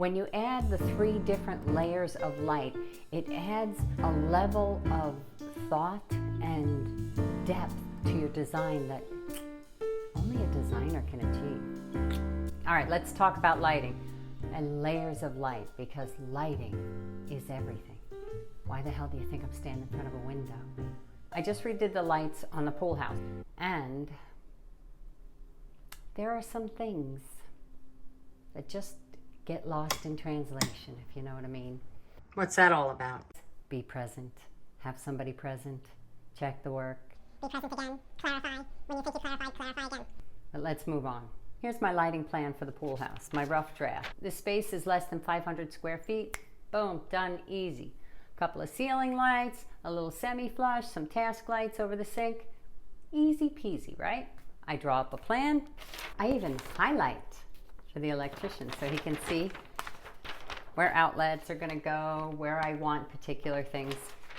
When you add the 3 different layers of light, it adds a level of thought and depth to your design that only a designer can achieve. All right, let's talk about lighting and layers of light, because lighting is everything. Why the hell do you think I'm standing in front of a window? I just redid the lights on the pool house, and there are some things that just get lost in translation, if you know what I mean. What's that all about? Be present. Have somebody present. Check the work. Be present again. Clarify. When you think you clarified, clarify again. But let's move on. Here's my lighting plan for the pool house, my rough draft. This space is less than 500 square feet. Boom, done, easy. A couple of ceiling lights, a little semi-flush, some task lights over the sink. Easy peasy, right? I draw up a plan. I even highlight for the electrician so he can see where outlets are going to go, where I want particular things.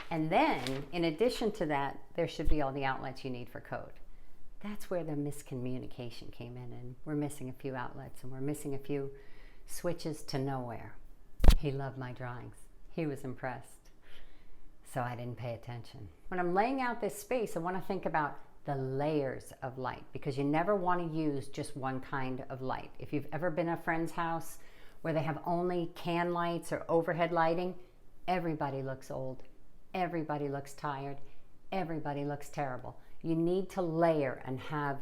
And then, in addition to that, there should be all the outlets you need for code. That's where the miscommunication came in, and we're missing a few outlets and we're missing a few switches to nowhere. He loved my drawings. He was impressed. So I didn't pay attention. When I'm laying out this space, I want to think about the layers of light, because you never want to use just one kind of light. If you've ever been at a friend's house where they have only can lights or overhead lighting, everybody looks old, everybody looks tired, everybody looks terrible. You need to layer and have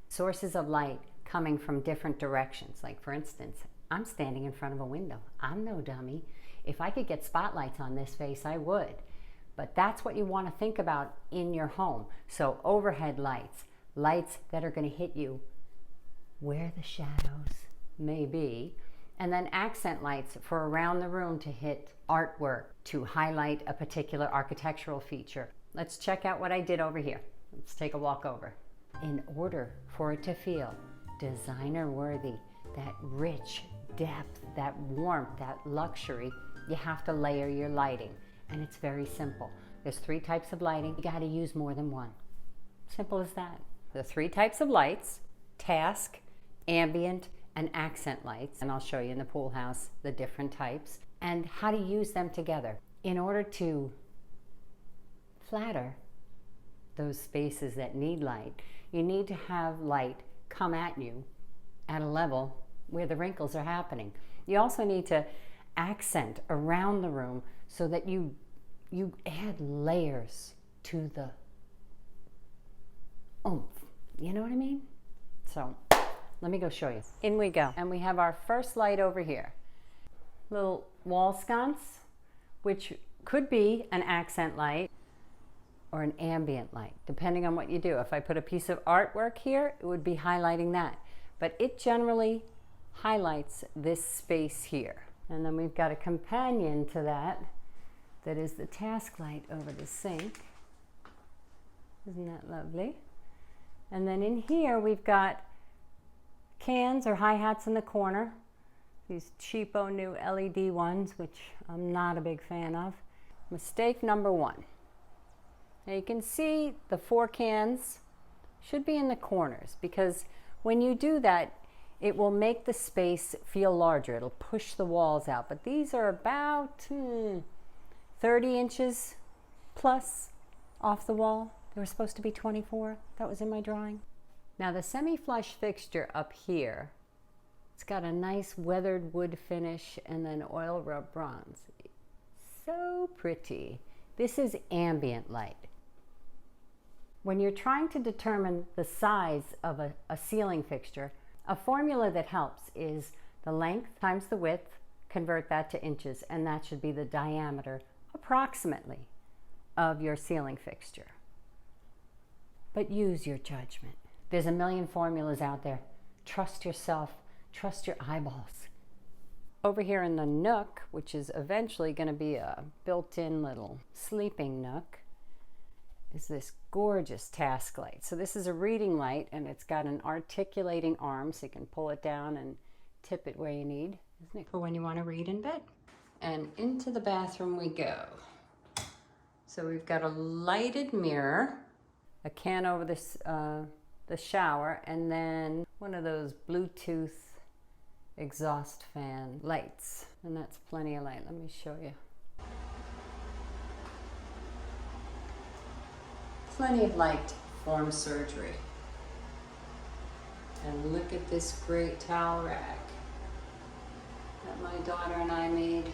sources of light coming from different directions. Like, for instance, I'm standing in front of a window. I'm no dummy. If I could get spotlights on this face, I would. But that's what you want to think about in your home. So overhead lights, lights that are going to hit you where the shadows may be, and then accent lights for around the room to hit artwork, to highlight a particular architectural feature. Let's check out what I did over here. Let's take a walk over. In order for it to feel designer worthy, that rich depth, that warmth, that luxury, you have to layer your lighting. And it's very simple. There's 3 types of lighting. You got to use more than one. Simple as that. The 3 types of lights: task, ambient, and accent lights. And I'll show you in the pool house the different types and how to use them together. In order to flatter those spaces that need light, you need to have light come at you at a level where the wrinkles are happening. You also need to accent around the room so that you add layers to the oomph. You know what I mean? So let me go show you. In we go. And we have our first light over here. Little wall sconce, which could be an accent light or an ambient light, depending on what you do. If I put a piece of artwork here, it would be highlighting that. But it generally highlights this space here. And then we've got a companion to that is the task light over the sink. Isn't that lovely? And then in here we've got cans or hi-hats in the corner. These cheapo new LED ones, which I'm not a big fan of. Mistake number 1. Now you can see the 4 cans should be in the corners, because when you do that, it will make the space feel larger. It'll push the walls out. But these are about 30 inches plus off the wall. They were supposed to be 24. That was in my drawing. Now the semi-flush fixture up here, it's got a nice weathered wood finish and then oil rub bronze. So pretty. This is ambient light. When you're trying to determine the size of a ceiling fixture, a formula that helps is the length times the width, convert that to inches, and that should be the diameter, approximately, of your ceiling fixture. But use your judgment. There's a million formulas out there. Trust yourself, trust your eyeballs. Over here in the nook, which is eventually going to be a built-in little sleeping nook, is this gorgeous task light. So this is a reading light, and it's got an articulating arm, so you can pull it down and tip it where you need, isn't it? For when you want to read in bed. And into the bathroom we go. So we've got a lighted mirror, a can over this, the shower, and then one of those Bluetooth exhaust fan lights, and that's plenty of light. Let me show you. Plenty of light to perform surgery. And look at this great towel rack that my daughter and I made.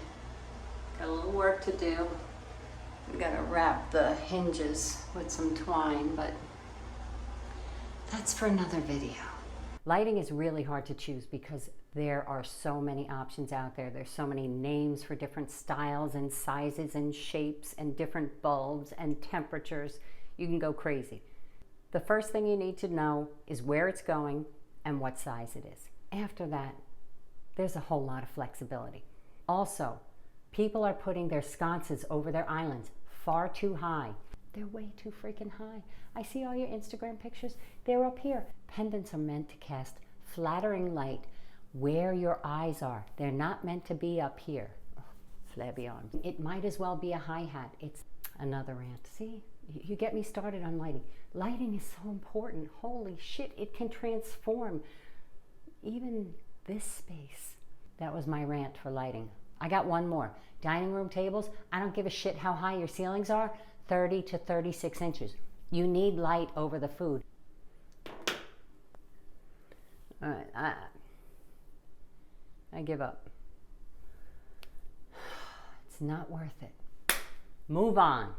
Got a little work to do. We gotta wrap the hinges with some twine, but that's for another video. Lighting is really hard to choose because there are so many options out there. There's so many names for different styles and sizes and shapes and different bulbs and temperatures. You can go crazy. The first thing you need to know is where it's going and what size it is. After that, there's a whole lot of flexibility. Also, people are putting their sconces over their islands far too high. They're way too freaking high. I see all your Instagram pictures. They're up here. Pendants are meant to cast flattering light where your eyes are. They're not meant to be up here. Oh, flabby arms. It might as well be a hi-hat. It's another rant. See, you get me started on lighting. Lighting is so important. Holy shit, it can transform even this space. That was my rant for lighting. I got one more. Dining room tables, I don't give a shit how high your ceilings are, 30 to 36 inches. You need light over the food. All right, I give up. It's not worth it. Move on.